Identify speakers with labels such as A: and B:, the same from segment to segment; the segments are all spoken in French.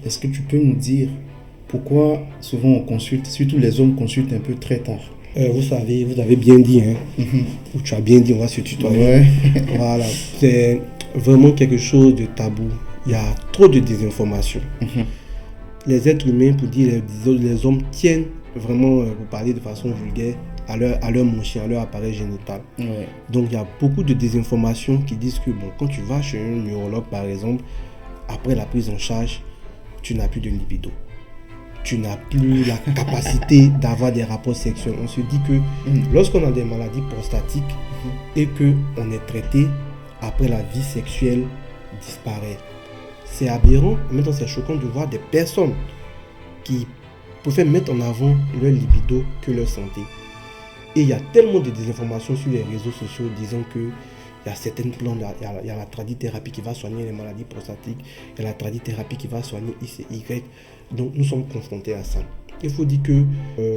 A: Est-ce que tu peux nous dire pourquoi souvent on consulte, surtout les hommes consultent un peu très tard?
B: Vous savez, vous avez bien dit, hein.
A: Mhm.
B: Ou tu as bien dit, on va se tutoyer.
A: Ouais.
B: Voilà, c'est vraiment quelque chose de tabou. Il y a trop de désinformation.
A: Mhm.
B: Les êtres humains, pour dire les hommes, tiennent vraiment, pour parler de façon vulgaire, à leur machine, à leur appareil génital.
A: Ouais.
B: Donc il y a beaucoup de désinformations qui disent que bon, quand tu vas chez un urologue par exemple, après la prise en charge, tu n'as plus de libido. Tu n'as plus la capacité d'avoir des rapports sexuels. On se dit que lorsqu'on a des maladies prostatiques et qu'on est traité, après la vie sexuelle disparaît. C'est aberrant, en même temps c'est choquant de voir des personnes qui préfèrent mettre en avant leur libido que leur santé. Et il y a tellement de désinformations sur les réseaux sociaux disant que il y a certaines plantes, il y a la tradithérapie qui va soigner les maladies prostatiques, il y a la tradithérapie qui va soigner X et Y. Donc nous sommes confrontés à ça. Il faut dire que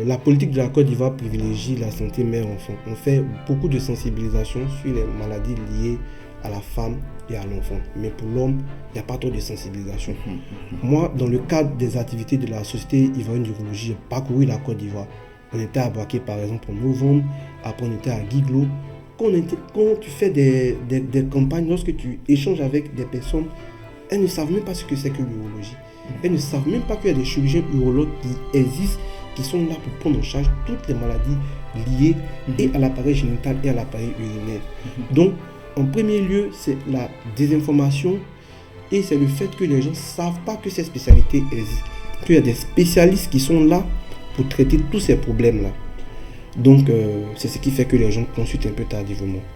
B: la politique de la Côte d'Ivoire privilégie la santé mère-enfant. On fait beaucoup de sensibilisation sur les maladies liées à la femme et à l'enfant. Mais pour l'homme, il n'y a pas trop de sensibilisation. Moi, dans le cadre des activités de la Société ivoirienne d'urologie, j'ai parcouru la Côte d'Ivoire. On était à Boaké par exemple en novembre, après on était à Guiglo. Quand tu fais des campagnes, lorsque tu échanges avec des personnes, elles ne savent même pas ce que c'est que l'urologie. Elles ne savent même pas qu'il y a des chirurgiens urologues qui existent, qui sont là pour prendre en charge toutes les maladies liées et à l'appareil génital et à l'appareil urinaire. Donc, en premier lieu, c'est la désinformation et c'est le fait que les gens ne savent pas que ces spécialités existent, qu'il y a des spécialistes qui sont là pour traiter tous ces problèmes-là. Donc, c'est ce qui fait que les gens consultent un peu tardivement.